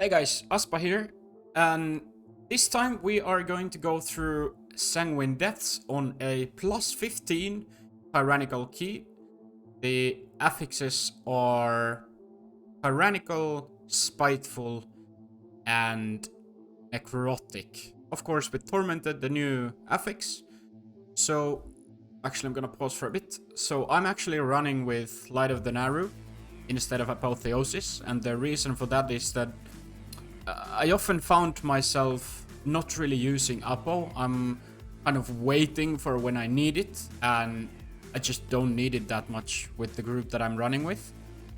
Hey guys, Aspa here, and this time we are going to go through Sanguine Depths on a plus 15 Tyrannical key. The affixes are Tyrannical, Spiteful, and Necrotic. Of course, with Tormented, the new affix. So, actually I'm gonna pause for a bit. So I'm actually running with Light of the Naru instead of Apotheosis, and the reason for that is that I often found myself not really using Apo. I'm kind of waiting for when I need it, and I just don't need it that much with the group that I'm running with.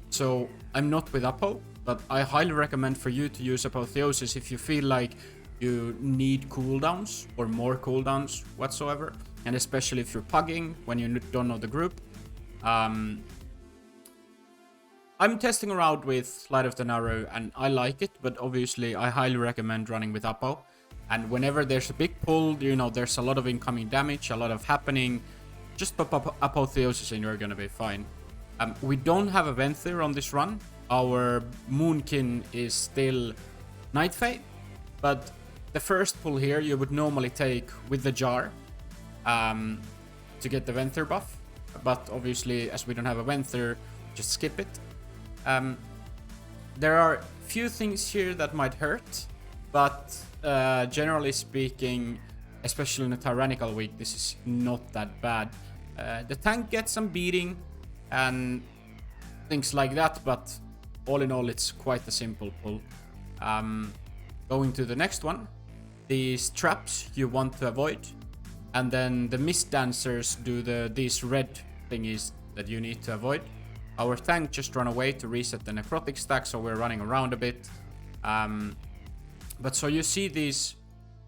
So I'm not with Apo, but I highly recommend for you to use Apotheosis if you feel like you need cooldowns or more cooldowns whatsoever, and especially if you're pugging when you don't know the group. I'm testing around with Light of the Naru and I like it, but obviously I highly recommend running with Apo. And whenever there's a big pull, you know, there's a lot of incoming damage, a lot of happening, just pop up Apotheosis and you're gonna be fine. We don't have a Venthyr on this run. Our Moonkin is still Night Fae, but the first pull here you would normally take with the jar to get the Venthyr buff. But obviously, as we don't have a Venthyr, just skip it. There are few things here that might hurt, but generally speaking, especially in a Tyrannical week, this is not that bad. The tank gets some beating and things like that, but all in all, it's quite a simple pull. Going to the next one, these traps you want to avoid, and then the Mist Dancers do these red thingies that you need to avoid. Our tank just ran away to reset the Necrotic stack, so we're running around a bit. But so you see these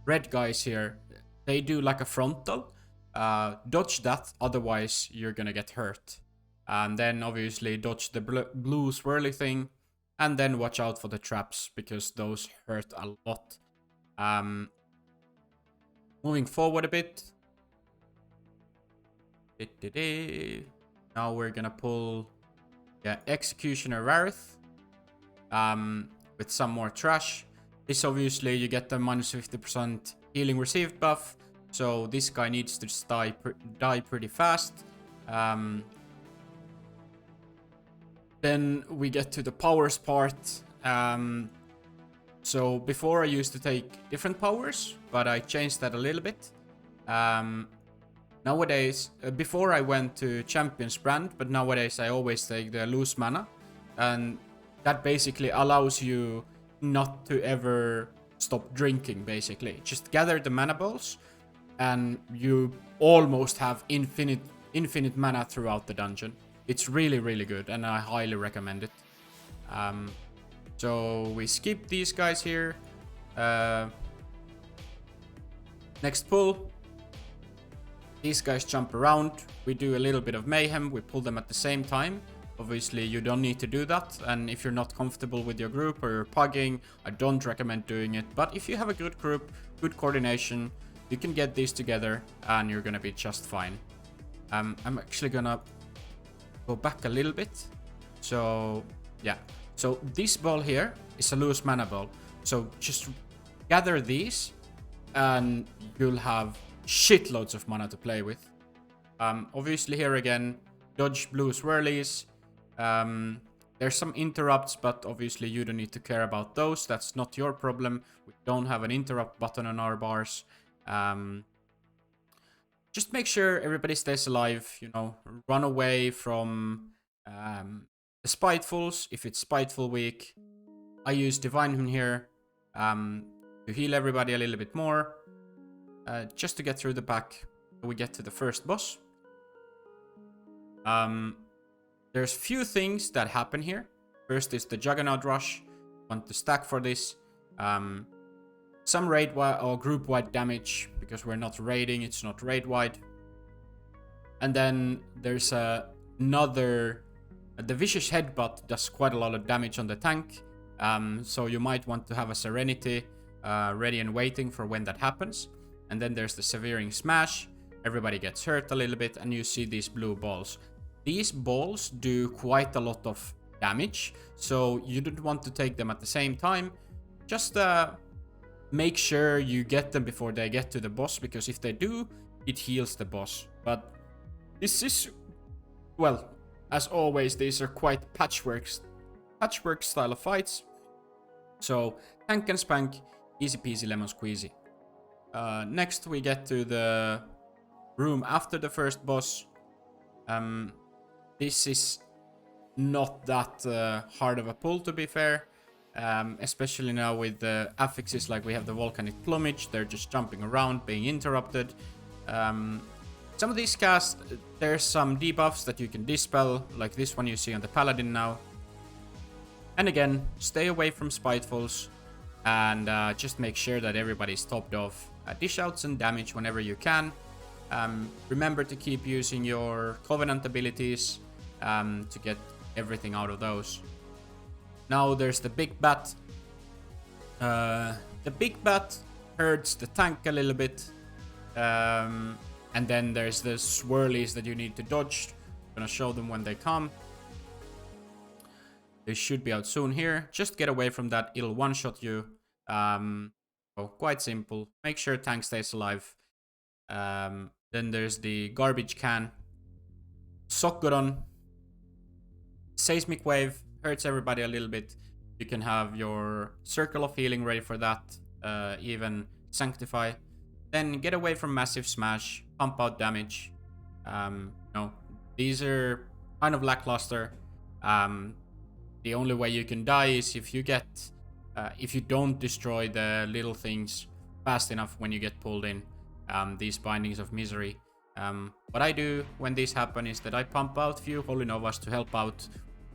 red guys here, they do like a frontal. Dodge that, otherwise you're gonna get hurt. And then obviously dodge the blue swirly thing, and then watch out for the traps, because those hurt a lot. Moving forward a bit. Now we're gonna pull... yeah, Executioner Varruth with some more trash. This obviously you get the minus 50% healing received buff, so this guy needs to just die pretty fast. Then we get to the powers part. So before I used to take different powers, but I changed that a little bit. Nowadays, before I went to Champion's Brand, but nowadays I always take the loose mana. And that basically allows you not to ever stop drinking, basically. Just gather the mana balls, and you almost have infinite mana throughout the dungeon. It's really, really good, and I highly recommend it. So we skip these guys here. Next pull. These guys jump around, we do a little bit of mayhem, we pull them at the same time. Obviously you don't need to do that, and if you're not comfortable with your group or you're pugging, I don't recommend doing it. But if you have a good group, good coordination, you can get these together and you're gonna be just fine. I'm actually gonna go back a little bit. So yeah, so this ball here is a loose mana ball. So just gather these and you'll have shitloads of mana to play with. Obviously here again, dodge blue swirlies. There's some interrupts, but obviously you don't need to care about those. That's not your problem. We don't have an interrupt button on our bars. Just make sure everybody stays alive, you know, run away from the Spitefuls if it's Spiteful week. I use Divine Hymn here to heal everybody a little bit more. Just to get through the pack, we get to the first boss. There's few things that happen here. First is the Juggernaut Rush. Want to stack for this. Some raid-wide or group-wide damage, because we're not raiding, it's not raid-wide. And then there's another... the Vicious Headbutt does quite a lot of damage on the tank. So you might want to have a Serenity ready and waiting for when that happens. And then there's the Severing Smash. Everybody gets hurt a little bit, and you see these blue balls. These balls do quite a lot of damage, so you don't want to take them at the same time. just make sure you get them before they get to the boss, because if they do, it heals the boss. But this is, well, as always, these are quite patchwork style of fights. So tank and spank, easy peasy lemon squeezy. Next we get to the room after the first boss. This is not that hard of a pull, to be fair. Especially now with the affixes, like we have the volcanic plumage, they're just jumping around, being interrupted. Some of these casts, there's some debuffs that you can dispel, like this one you see on the paladin now. And again, stay away from Spitefuls, and just make sure that everybody's topped off. Dish out some damage whenever you can. Remember to keep using your Covenant abilities to get everything out of those. Now there's the big bat. The big bat hurts the tank a little bit. And then there's the swirlies that you need to dodge. I'm gonna show them when they come. They should be out soon here. Just get away from that, it'll one-shot you. So quite simple. Make sure tank stays alive. Then there's the garbage can. Soggodon. Seismic wave. Hurts everybody a little bit. You can have your circle of healing ready for that. Even sanctify. Then get away from massive smash. Pump out damage. No, these are kind of lackluster. The only way you can die is if you get, if you don't destroy the little things fast enough when you get pulled in. These bindings of misery. What I do when these happen is that I pump out a few Holy Novas to help out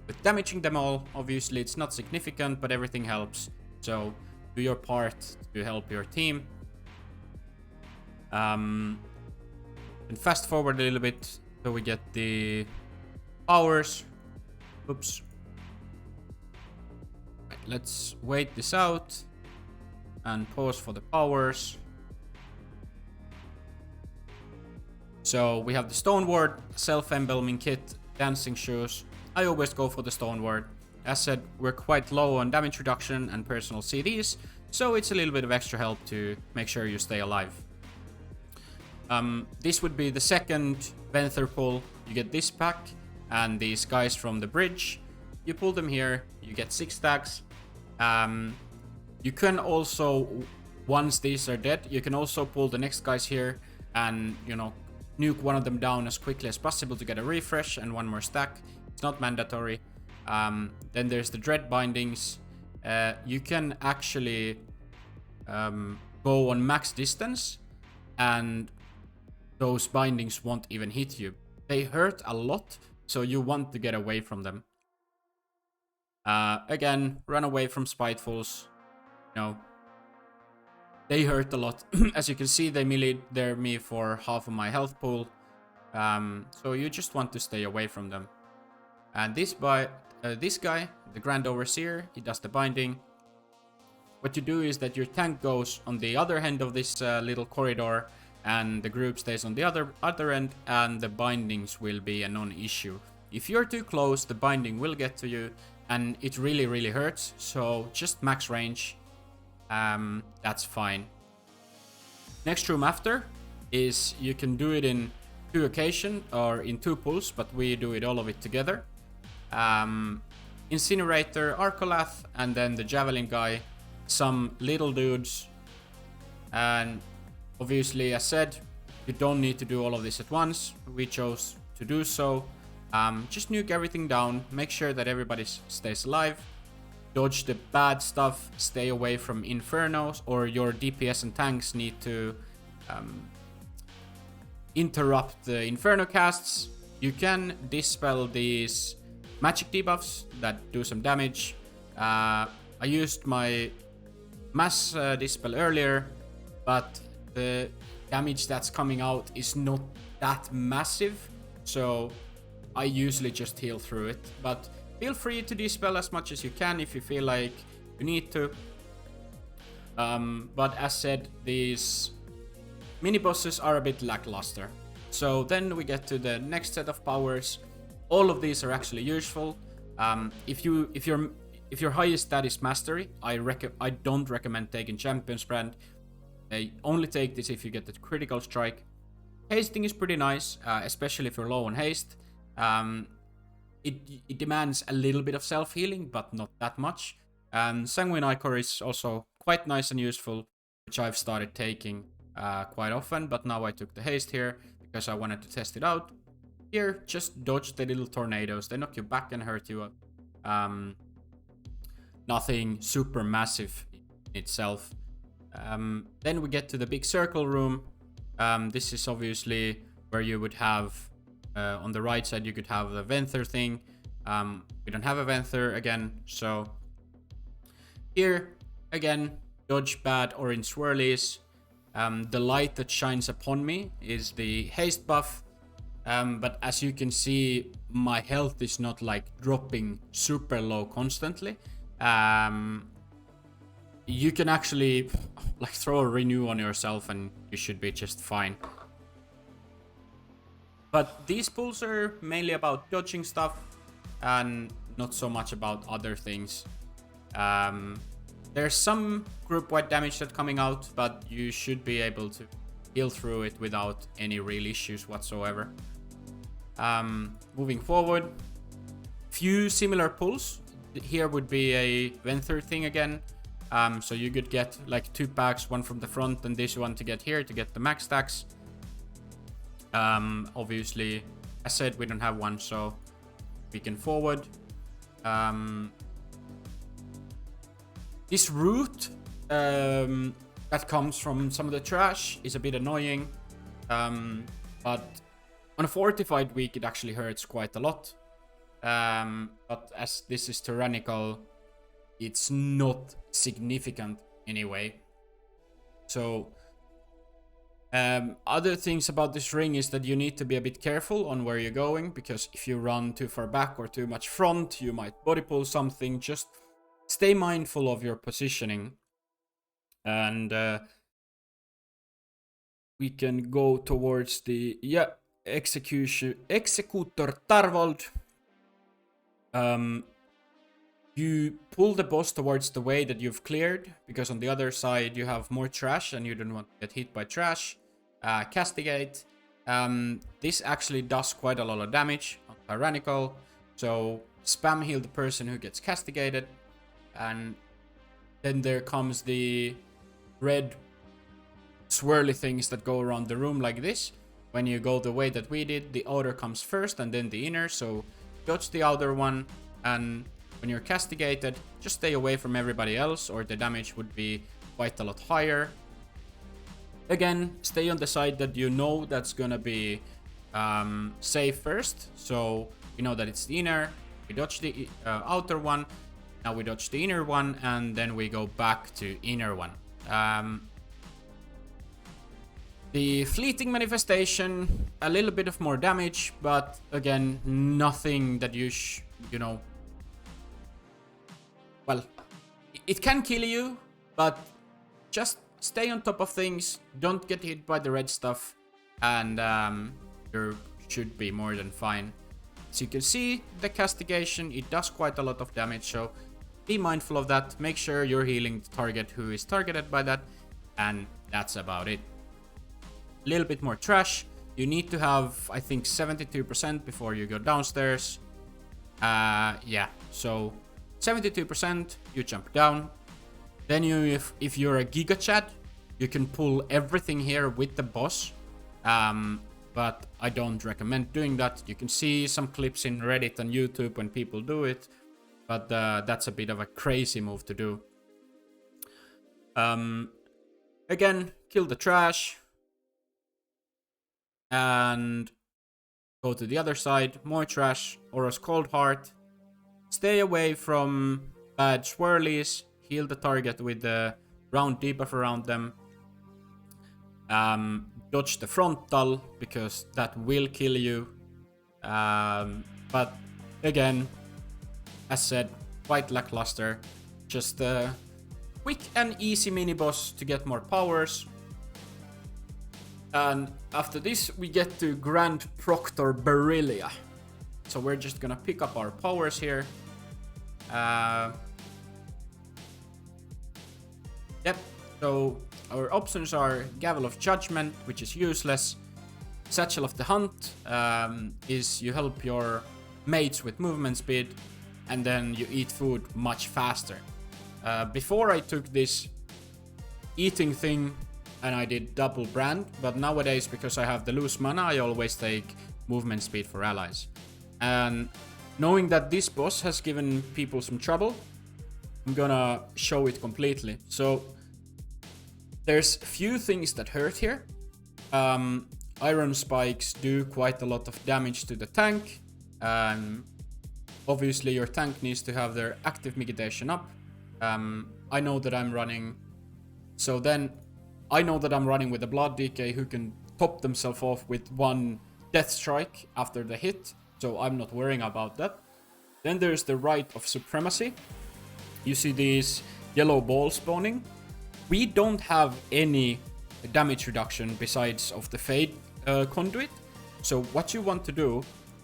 with damaging them all. Obviously it's not significant, but everything helps. So do your part to help your team. And fast forward a little bit so we get the powers. Oops. Right, let's wait this out and pause for the powers. So we have the Stone Ward, self-embalming kit, dancing shoes. I always go for the Stone Ward. As said, we're quite low on damage reduction and personal CDs, so it's a little bit of extra help to make sure you stay alive. This would be the second Venthyr pull. You get this pack and these guys from the bridge. You pull them here, you get 6 stacks. You can also, once these are dead, you can also pull the next guys here and, you know, nuke one of them down as quickly as possible to get a refresh and one more stack. It's not mandatory. Then there's the Dread Bindings. You can actually go on max distance and those bindings won't even hit you. They hurt a lot, so you want to get away from them. Again, run away from Spitefuls. You know, they hurt a lot. As you can see, they melee me for half of my health pool. So you just want to stay away from them. And this guy, the Grand Overseer, he does the binding. What you do is that your tank goes on the other end of this little corridor, and the group stays on the other end, and the bindings will be a non-issue. If you're too close, the binding will get to you, and it really hurts. So just max range. That's fine. Next room after is you can do it in 2 occasions or in 2 pulls, but we do it all of it together. Incinerator Arkolath, and then the Javelin guy, some little dudes. And obviously, as said, you don't need to do all of this at once. We chose to do so. Just nuke everything down, make sure that everybody stays alive. Dodge the bad stuff, stay away from infernos, or your DPS and tanks need to interrupt the inferno casts. You can dispel these magic debuffs that do some damage. I used my mass dispel earlier, but the damage that's coming out is not that massive, so I usually just heal through it. But feel free to dispel as much as you can if you feel like you need to. But as said, these mini bosses are a bit lackluster. So then we get to the next set of powers. All of these are actually useful. If you're if your highest stat is Mastery, I don't recommend taking Champion's Brand. Only take this if you get the critical strike. Hasting is pretty nice, especially if you're low on haste. It demands a little bit of self-healing, but not that much. Sanguine Ichor is also quite nice and useful, which I've started taking quite often, but now I took the haste here because I wanted to test it out. Here, just dodge the little tornadoes. They knock you back and hurt you. Nothing super massive in itself. Then we get to the big circle room. This is obviously where you would have, on the right side, you could have the Venthyr thing. We don't have a Venthyr again, so here, again, dodge bad orange swirlies. The light that shines upon me is the haste buff. But as you can see, my health is not like dropping super low constantly. You can actually like throw a renew on yourself and you should be just fine. But these pulls are mainly about dodging stuff and not so much about other things. There's some group-wide damage that's coming out, but you should be able to heal through it without any real issues whatsoever. Moving forward, few similar pulls. Here would be a Venthyr thing again. So you could get like 2 packs, one from the front and this one to get here to get the max stacks. Obviously, as said, we don't have one, so we can forward. This root that comes from some of the trash is a bit annoying, but on a fortified week it actually hurts quite a lot. But as this is tyrannical, it's not significant anyway. So other things about this ring is that you need to be a bit careful on where you're going, because if you run too far back or too much front, you might body pull something. Just stay mindful of your positioning. And we can go towards the Executor Tarvold. You pull the boss towards the way that you've cleared, because on the other side you have more trash and you don't want to get hit by trash. Castigate. This actually does quite a lot of damage on Tyrannical, so spam heal the person who gets castigated. And then there comes the red swirly things that go around the room like this. When you go the way that we did, the outer comes first and then the inner, so dodge the outer one, and when you're castigated, just stay away from everybody else or the damage would be quite a lot higher. Again, stay on the side that you know that's gonna be safe first. So we know that it's the inner, we dodge the outer one, now we dodge the inner one, and then we go back to inner one. The fleeting manifestation, a little bit of more damage, but again, nothing that you know. Well, it can kill you, but just stay on top of things. Don't get hit by the red stuff, and you should be more than fine. As you can see, the castigation, it does quite a lot of damage, so be mindful of that. Make sure you're healing the target who is targeted by that, and that's about it. A little bit more trash. You need to have, I think, 72% before you go downstairs. Yeah, so 72%, you jump down. Then you, if you're a Giga Chad, you can pull everything here with the boss. But I don't recommend doing that. You can see some clips in Reddit and YouTube when people do it, but that's a bit of a crazy move to do. Again, kill the trash. And go to the other side, more trash, Oros Coldheart. Stay away from bad swirlies, heal the target with the round debuff around them. Dodge the frontal, because that will kill you. But again, as said, quite lackluster. Just a quick and easy mini boss to get more powers. And after this, we get to Grand Proctor Beryllia. So we're just gonna pick up our powers here. Yep, so our options are Gavel of Judgment, which is useless. Satchel of the Hunt is you help your mates with movement speed, and then you eat food much faster. Before I took this eating thing and I did double brand, but nowadays because I have the loose mana, I always take movement speed for allies. And knowing that this boss has given people some trouble, I'm gonna show it completely. So there's few things that hurt here. Iron spikes do quite a lot of damage to the tank. Obviously your tank needs to have their active mitigation up. I know that I'm running with a Blood DK who can top themselves off with one Death Strike after the hit, so I'm not worrying about that. Then there's the Rite of Supremacy. You see these yellow balls spawning. We don't have any damage reduction besides of the Fade conduit. So what you want to do,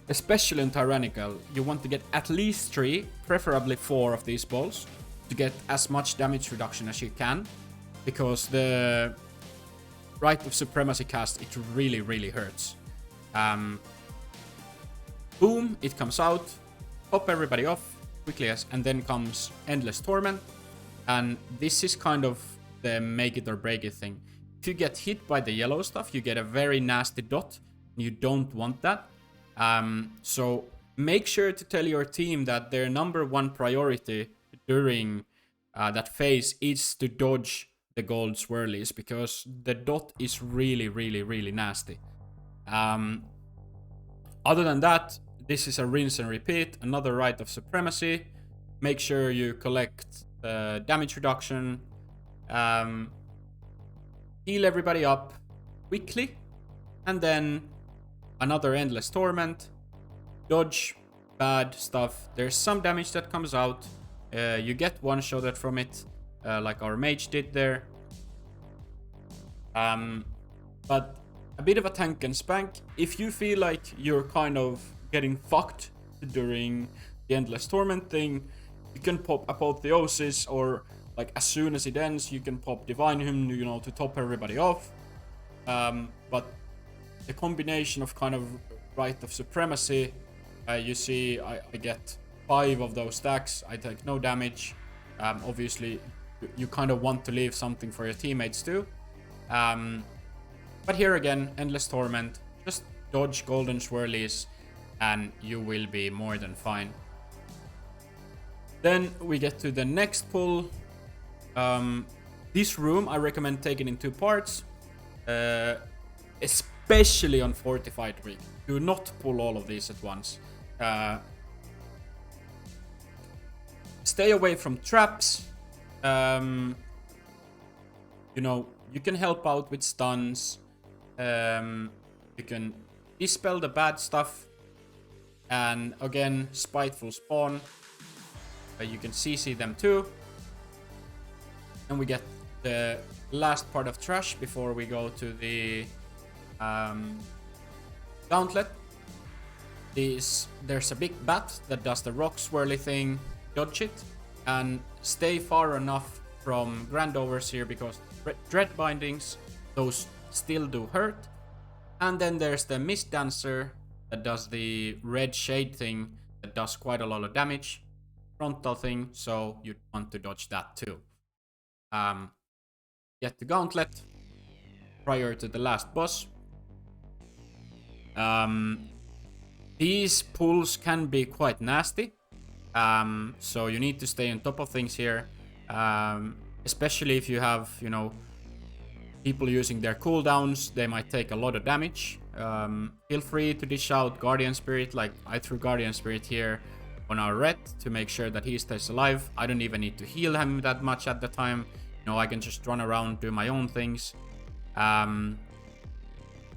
especially in Tyrannical, you want to get at least 3, preferably 4 of these balls to get as much damage reduction as you can, because the Rite of Supremacy cast, it really, really hurts. Boom, it comes out, pop everybody off quickly, and then comes Endless Torment, and this is kind of the make it or break it thing. If you get hit by the yellow stuff, you get a very nasty dot. You don't want that. So make sure to tell your team that their #1 priority during that phase is to dodge the gold swirlies, because the dot is really, really, really nasty. Other than that, this is a rinse and repeat. Another Rite of Supremacy. Make sure you collect damage reduction. Heal everybody up quickly. And then another Endless Torment. Dodge bad stuff. There's some damage that comes out. You get one-shotted from it, like our mage did there. But a bit of a tank and spank. If you feel like you're kind of getting fucked during the Endless Torment thing, you can pop Apotheosis, or like as soon as it ends, you can pop Divine Hymn, you know, to top everybody off. But the combination of kind of Rite of Supremacy, you see I get 5 of those stacks, I take no damage. Obviously, you kind of want to leave something for your teammates too. But here again, Endless Torment, just dodge Golden Swirlies and you will be more than fine. Then we get to the next pull. This room I recommend taking in 2 parts, especially on Fortified Week. Do not pull all of these at once. Stay away from traps. You know, you can help out with stuns. You can dispel the bad stuff. And again, Spiteful spawn. You can CC them too. And we get the last part of trash before we go to the Gauntlet. There's a big bat that does the rock swirly thing. Dodge it and stay far enough from Grand Overseer, because Dread Bindings, those still do hurt. And then there's the Mist Dancer that does the red shade thing that does quite a lot of damage. Frontal thing, so you want to dodge that too. Get the Gauntlet prior to the last boss. These pulls can be quite nasty, so you need to stay on top of things here, especially if you have, you know, people using their cooldowns. They might take a lot of damage. Feel free to dish out Guardian Spirit, like I threw Guardian Spirit here on our red to make sure that he stays alive. I don't even need to heal him that much at the time. You know, I can just run around, do my own things.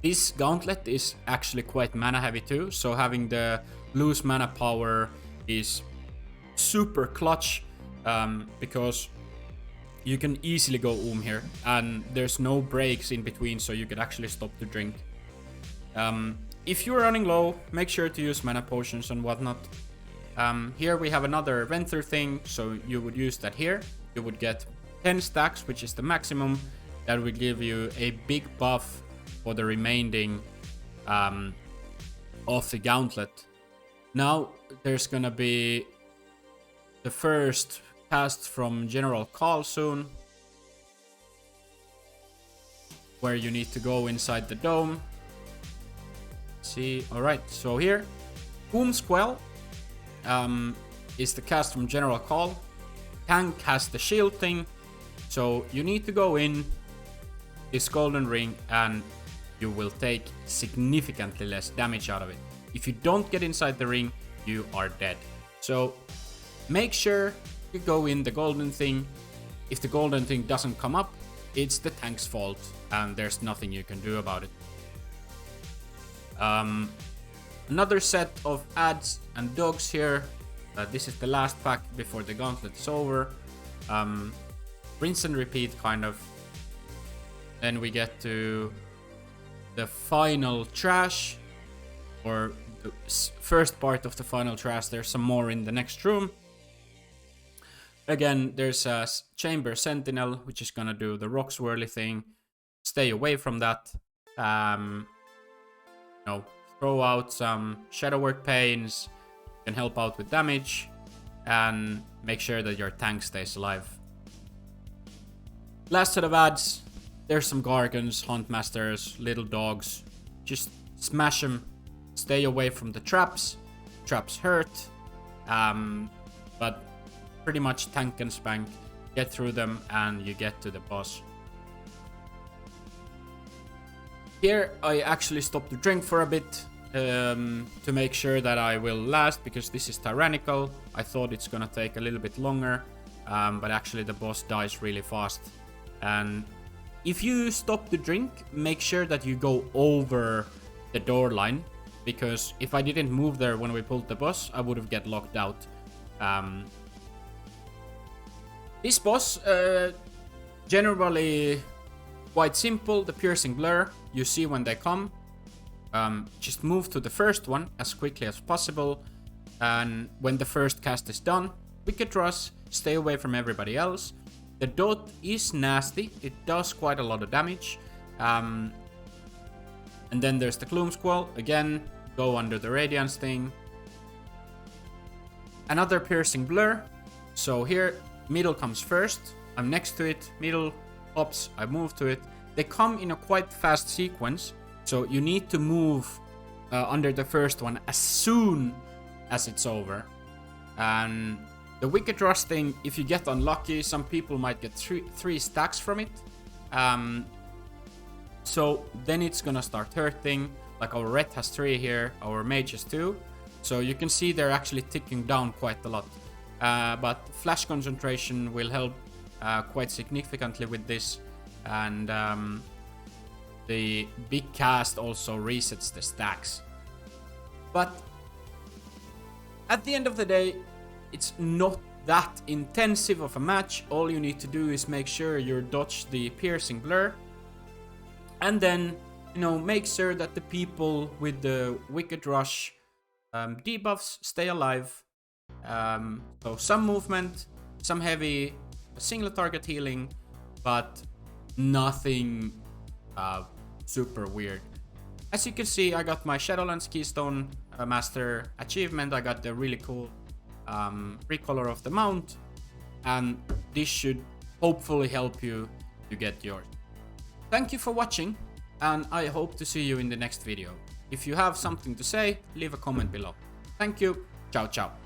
This Gauntlet is actually quite mana heavy too, so having the loose mana power is super clutch, because you can easily go here, and there's no breaks in between, so you could actually stop to drink. If you're running low, make sure to use mana potions and whatnot. Here we have another Venthyr thing, so you would use that here. You would get 10 stacks, which is the maximum. That will give you a big buff for the remaining of the Gauntlet. Now there's gonna be the first cast from General Kaal soon, where you need to go inside the dome. See, alright, so here, Boom's Quell is the cast from General Kaal. Tank has the shield thing, so you need to go in this golden ring and you will take significantly less damage out of it. If you don't get inside the ring, you are dead. So make sure you go in the golden thing. If the golden thing doesn't come up, it's the tank's fault and there's nothing you can do about it. Another set of ads and dogs here. This is the last pack before the Gauntlet is over. Rinse and repeat, kind of. Then we get to the final trash, or the first part of the final trash. There's some more in the next room. Again, there's a Chamber Sentinel, which is gonna do the rock swirly thing. Stay away from that. Throw out some Shadow Word Pains, can help out with damage, and make sure that your tank stays alive. Last set of ads, there's some Gargons, Huntmasters, little dogs. Just smash them, stay away from the traps. Traps hurt, but pretty much tank and spank, get through them, and you get to the boss. Here I actually stopped to drink for a bit to make sure that I will last, because this is Tyrannical. I thought it's gonna take a little bit longer, but actually the boss dies really fast. And if you stop to drink, make sure that you go over the door line, because if I didn't move there when we pulled the boss, I would have get locked out. This boss, generally quite simple. The Piercing Blur, you see when they come. Just move to the first one as quickly as possible, and when the first cast is done, Wicked Rush, stay away from everybody else. The dot is nasty, it does quite a lot of damage. And then there's the Gloom Squall, again, go under the Radiance thing. Another Piercing Blur, so here, middle comes first, I'm next to it, middle pops, I move to it. They come in a quite fast sequence, so you need to move under the first one as soon as it's over. And the Wicked Rush thing, if you get unlucky, some people might get three stacks from it. So then it's gonna start hurting. Like our red has 3 here, our mage has 2. So you can see they're actually ticking down quite a lot. But flash concentration will help quite significantly with this. And the big cast also resets the stacks. But at the end of the day, it's not that intensive of a match. All you need to do is make sure you dodge the Piercing Blur, and then, make sure that the people with the Wicked Rush debuffs stay alive. So some movement, some heavy single target healing, but nothing super weird. As you can see, I got my Shadowlands Keystone Master achievement. I got the really cool recolor of the mount, and this should hopefully help you to get yours. Thank you for watching, and I hope to see you in the next video. If you have something to say, leave a comment below. Thank you. Ciao, ciao.